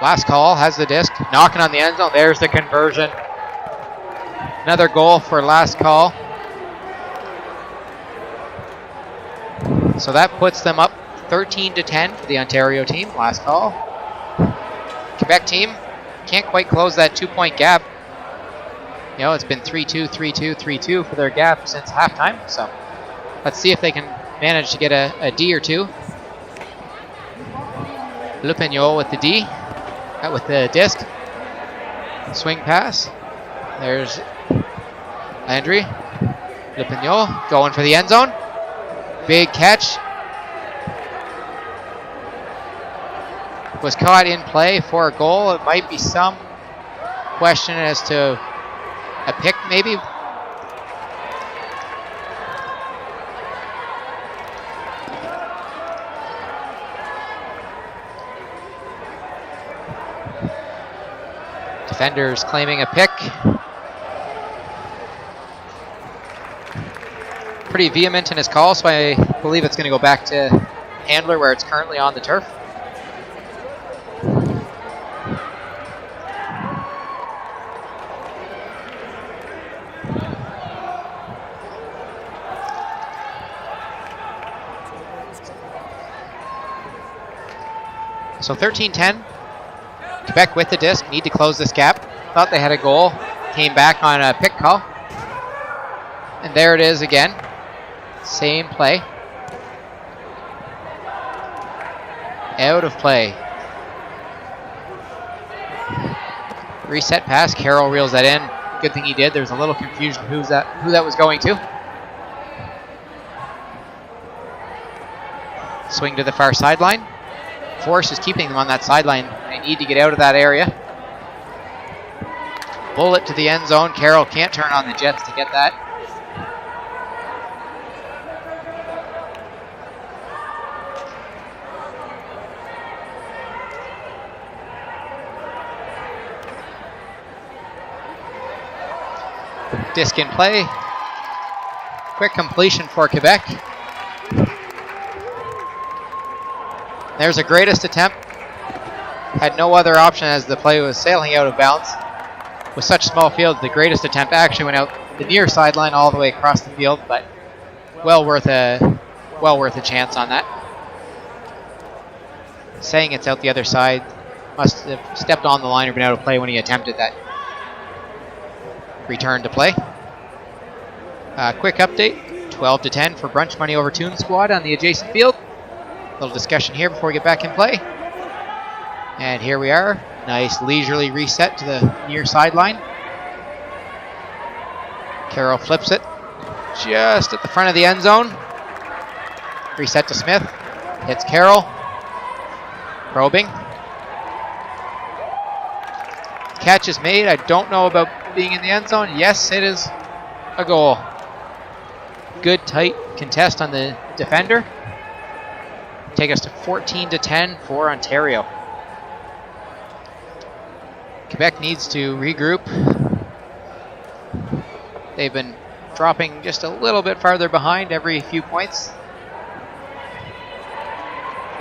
Last call has the disc, knocking on the end zone. There's the conversion. Another goal for last call. So that puts them up 13-10 for the Ontario team. Last call. Quebec team can't quite close that 2-point gap. You know, it's been 3-2, 3-2, 3-2 for their gap since halftime. So let's see if they can manage to get a D or two. Le Pignol with the D, with the disc. Swing pass. There's Landry. Le Pignol going for the end zone. Big catch. Was caught in play for a goal. It might be some question as to a pick, maybe. Defenders claiming a pick. Pretty vehement in his call, so I believe it's going to go back to Handler where it's currently on the turf. So 13-10. Quebec with the disc, need to close this gap. Thought they had a goal, came back on a pick call. And there it is again. Same play. Out of play. Reset pass, Carroll reels that in. Good thing he did. There's a little confusion who that was going to. Swing to the far sideline. Force is keeping them on that sideline. They need to get out of that area. Bullet to the end zone. Carroll can't turn on the Jets to get that. Disc in play. Quick completion for Quebec. There's a greatest attempt. Had no other option as the play was sailing out of bounds. With such small fields, the greatest attempt actually went out the near sideline all the way across the field, but well worth a chance on that. Saying it's out the other side, must have stepped on the line or been out of play when he attempted that return to play. Quick update, 12-10 for Brunch Money Over Toon squad on the adjacent field. Little discussion here before we get back in play. And here we are. Nice leisurely reset to the near sideline. Carroll flips it just at the front of the end zone. Reset to Smith. Hits Carroll. Probing. Catch is made. I don't know about being in the end zone. Yes, it is a goal. Good tight contest on the defender. Take us to 14-10 for Ontario. Quebec needs to regroup. They've been dropping just a little bit farther behind every few points.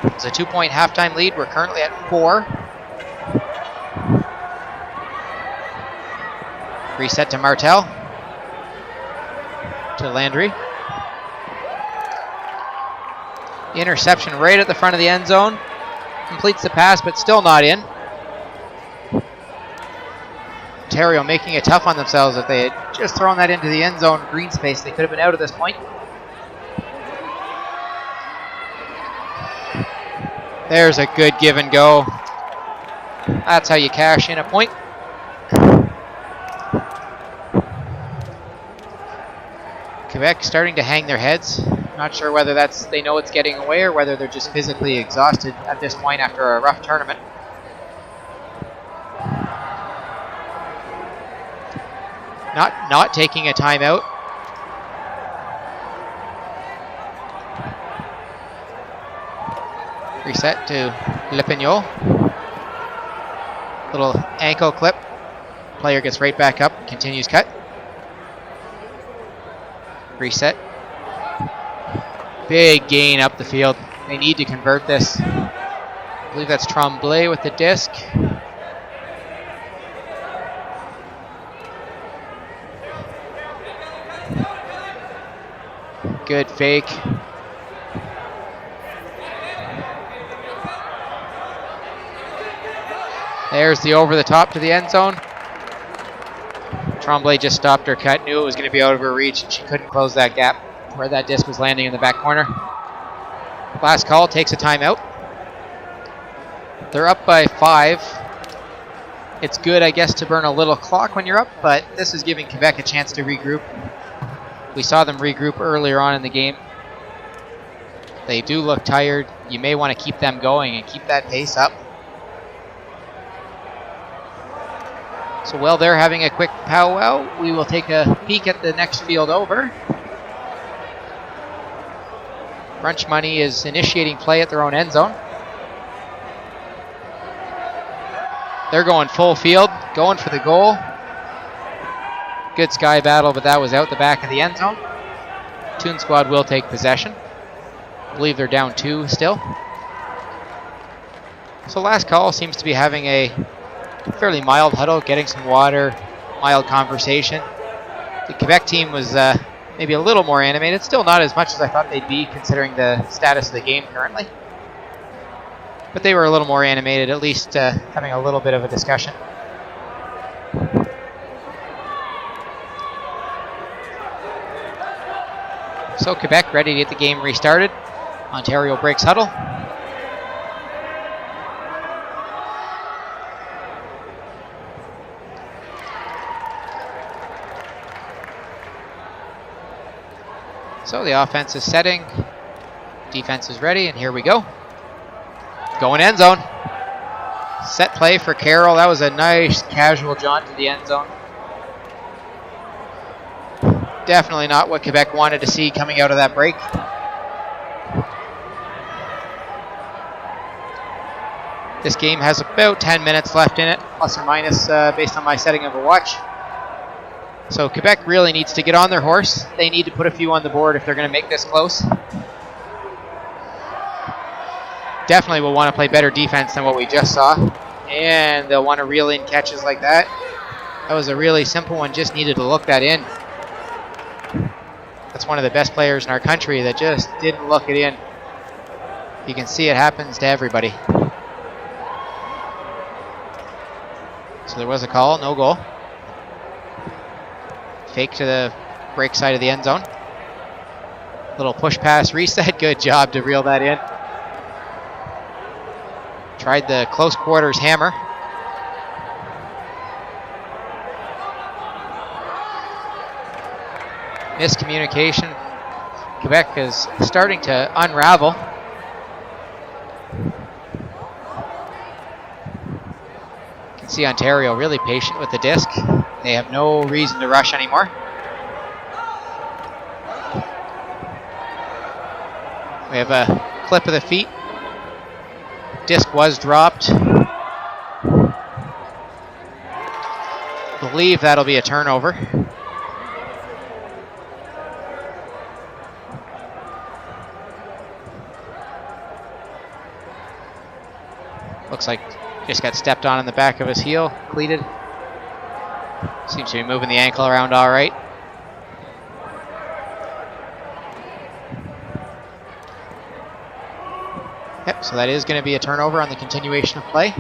It's a 2-point halftime lead. We're currently at 4. Reset to Martel. To Landry. Interception right at the front of the end zone. Completes the pass, but still not in. Ontario making it tough on themselves. If they had just thrown that into the end zone green space, they could have been out at this point. There's a good give and go. That's how you cash in a point. Quebec starting to hang their heads. Not sure whether that's they know it's getting away or whether they're just physically exhausted at this point after a rough tournament. Not taking a timeout. Reset to Le Pignol. Little ankle clip. Player gets right back up, continues cut. Reset. Big gain up the field. They need to convert this. I believe that's Tremblay with the disc. Good fake. There's the over the top to the end zone. Tremblay just stopped her cut, knew it was going to be out of her reach, and she couldn't close that gap where that disc was landing in the back corner. Last call takes a timeout. They're up by 5. It's good, I guess, to burn a little clock when you're up, but this is giving Quebec a chance to regroup. We saw them regroup earlier on in the game. They do look tired. You may want to keep them going and keep that pace up. So while they're having a quick powwow, we will take a peek at the next field over. Brunch Money is initiating play at their own end zone. They're going full field, going for the goal. Good sky battle, but that was out the back of the end zone. Toon Squad will take possession. I believe they're down 2 still. So last call seems to be having a fairly mild huddle, getting some water, mild conversation. The Quebec team was maybe a little more animated. Still not as much as I thought they'd be, considering the status of the game currently. But they were a little more animated, at least having a little bit of a discussion. So Quebec ready to get the game restarted. Ontario breaks huddle. So the offense is setting, defense is ready, and here we go. Going end zone. Set play for Carroll. That was a nice casual jaunt to the end zone. Definitely not what Quebec wanted to see coming out of that break. This game has about 10 minutes left in it, plus or minus, based on my setting of a watch. So Quebec really needs to get on their horse. They need to put a few on the board if they're going to make this close. Definitely will want to play better defense than what we just saw. And they'll want to reel in catches like that. That was a really simple one, just needed to look that in. That's one of the best players in our country that just didn't look it in. You can see it happens to everybody. So there was a call, no goal. Fake to the break side of the end zone. Little push pass reset, good job to reel that in. Tried the close quarters hammer. Miscommunication. Quebec is starting to unravel. You can see Ontario really patient with the disc. They have no reason to rush anymore. We have a clip of the feet. Disc was dropped. Believe that'll be a turnover. Looks like just got stepped on in the back of his heel, cleated. Seems to be moving the ankle around all right. Yep, so that is going to be a turnover on the continuation of play.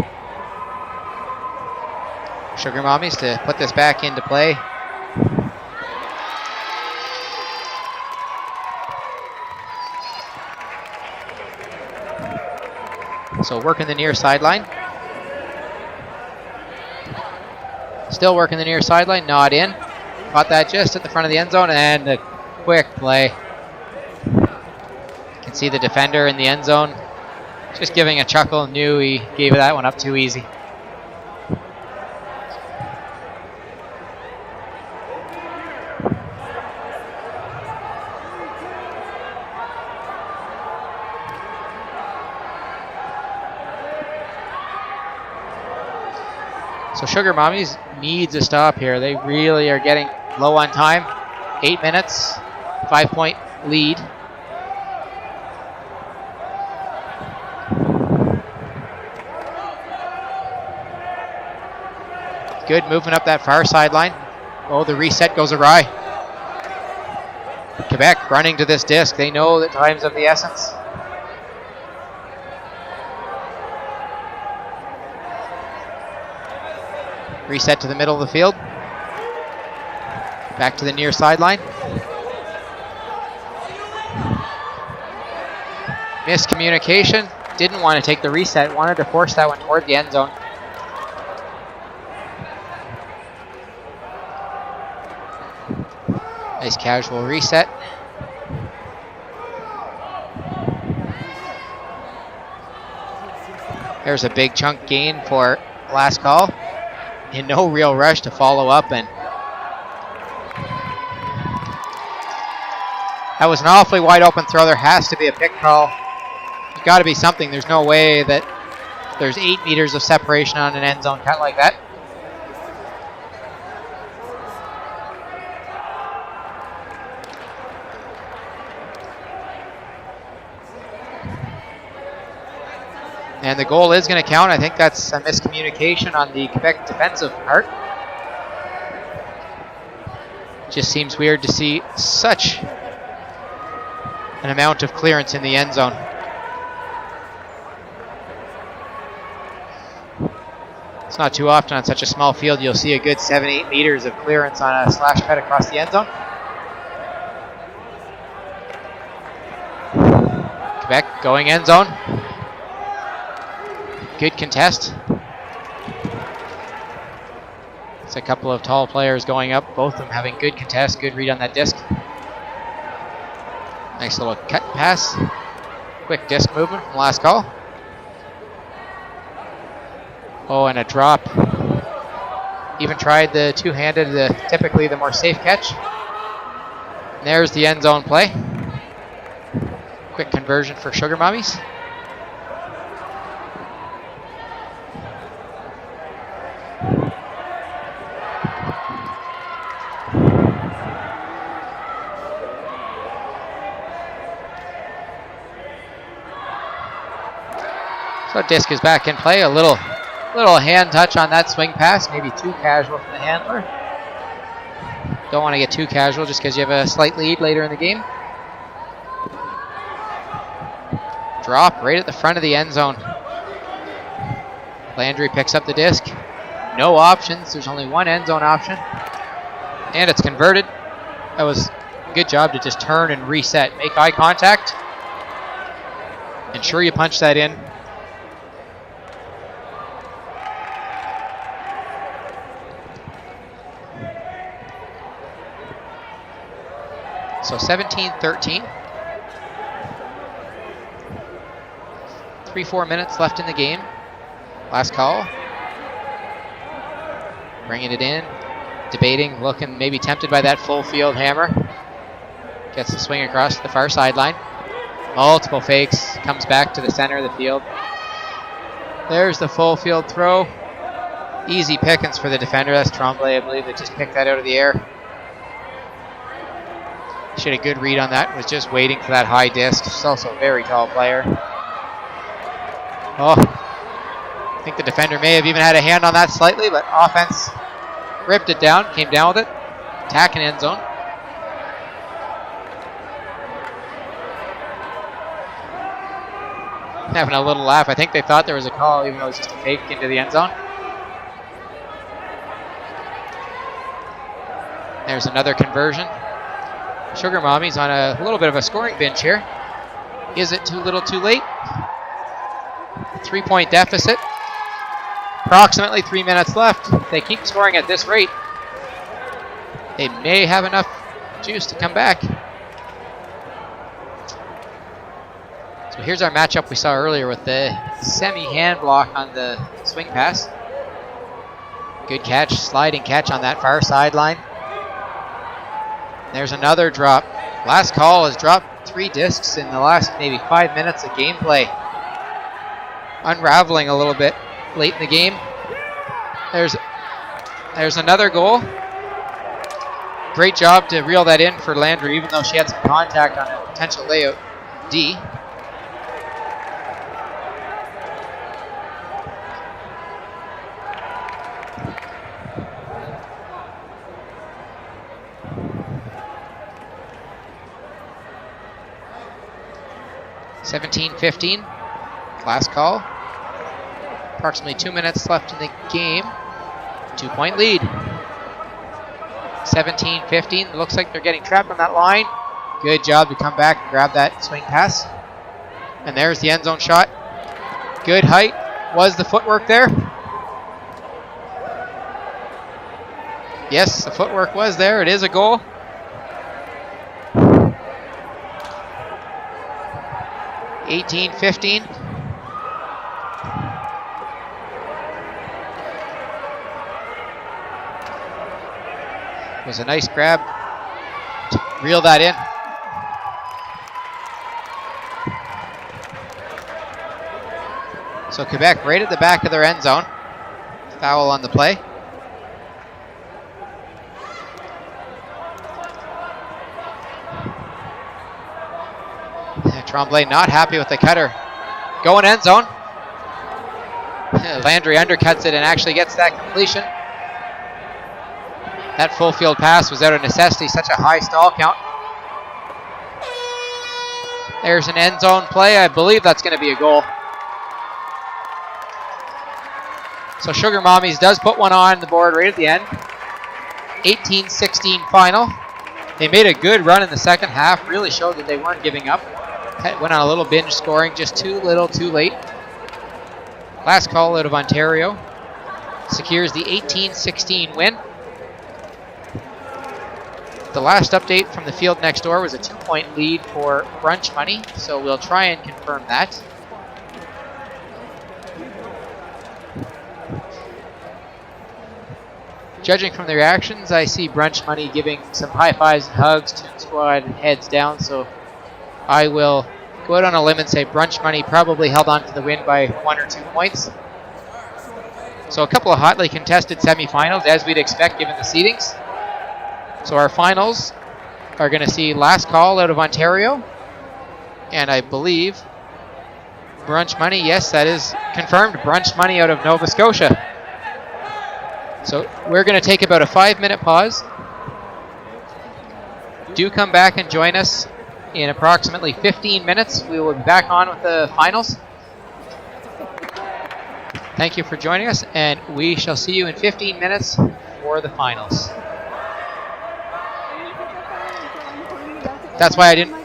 Sugar Mommies to put this back into play. So working the near sideline. Still working the near sideline, not in. Caught that just at the front of the end zone, and a quick play. You can see the defender in the end zone just giving a chuckle, knew he gave that one up too easy. So Sugar Mommies needs a stop here. They really are getting low on time. 8 minutes, 5-point lead. Good movement up that far sideline. Oh, the reset goes awry. Quebec running to this disc. They know that time's of the essence. Reset to the middle of the field. Back to the near sideline. Miscommunication. Didn't want to take the reset. Wanted to force that one toward the end zone. Nice casual reset. There's a big chunk gain for last call. In no real rush to follow up, and that was an awfully wide open throw. There has to be a pick call. There's got to be something. There's no way that there's 8 meters of separation on an end zone cut like that. And the goal is going to count. I think that's a miscommunication on the Quebec defensive part. Just seems weird to see such an amount of clearance in the end zone. It's not too often on such a small field you'll see a good 7-8 meters of clearance on a slash cut across the end zone. Quebec going end zone. Good contest. It's a couple of tall players going up, both of them having good contest, good read on that disc. Nice little cut pass. Quick disc movement from last call. Oh, and a drop. Even tried the two-handed, typically the more safe catch. And there's the end zone play. Quick conversion for Sugar Mommies. So disc is back in play. A little hand touch on that swing pass. Maybe too casual from the handler. Don't want to get too casual just because you have a slight lead later in the game. Drop right at the front of the end zone. Landry picks up the disc. No options. There's only one end zone option. And it's converted. That was a good job to just turn and reset. Make eye contact. Ensure you punch that in. So 17-13. 3-4 minutes left in the game. Last call. Bringing it in. Debating, looking, maybe tempted by that full field hammer. Gets the swing across to the far sideline. Multiple fakes. Comes back to the center of the field. There's the full field throw. Easy pickings for the defender. That's Tremblay, I believe, that just picked that out of the air. She had a good read on that. Was just waiting for that high disc. She's also a very tall player. Oh, I think the defender may have even had a hand on that slightly, but offense ripped it down, came down with it. Attacking end zone. Having a little laugh. I think they thought there was a call, even though it was just a fake into the end zone. There's another conversion. Sugar Mommies on a little bit of a scoring binge here. Is it too little too late? 3-point deficit. Approximately 3 minutes left. If they keep scoring at this rate, they may have enough juice to come back. So here's our matchup we saw earlier with the semi-hand block on the swing pass. Good catch, sliding catch on that far sideline. There's another drop. Last call has dropped 3 discs in the last maybe 5 minutes of gameplay. Unraveling a little bit late in the game. There's another goal. Great job to reel that in for Landry, even though she had some contact on a potential layout D. 17-15. Last call. Approximately 2 minutes left in the game. 2-point lead. 17-15. Looks like they're getting trapped on that line. Good job to come back and grab that swing pass. And there's the end zone shot. Good height. Was the footwork there? Yes, the footwork was there. It is a goal. (18-15). It was a nice grab to reel that in. So Quebec right at the back of their end zone. Foul on the play. Tremblay not happy with the cutter. Going end zone. Landry undercuts it and actually gets that completion. That full field pass was out of necessity, such a high stall count. There's an end zone play. I believe that's going to be a goal. So Sugar Mommies does put one on the board right at the end. 18-16 final. They made a good run in the second half, really showed that they weren't giving up. Went on a little binge scoring, just too little, too late. Last call out of Ontario secures the 18-16 win. The last update from the field next door was a 2-point lead for Brunch Money, so we'll try and confirm that. Judging from the reactions, I see Brunch Money giving some high fives and hugs, Toon Squad heads down, so I will go out on a limb and say Brunch Money probably held on to the win by 1 or 2 points. So a couple of hotly contested semifinals, as we'd expect given the seedings. So our finals are going to see Last Call out of Ontario, and I believe Brunch Money, yes, that is confirmed, Brunch Money out of Nova Scotia. So we're going to take about a 5-minute pause. Do come back and join us in approximately 15 minutes. We will be back on with the finals. Thank you for joining us, and we shall see you in 15 minutes for the finals. That's why I didn't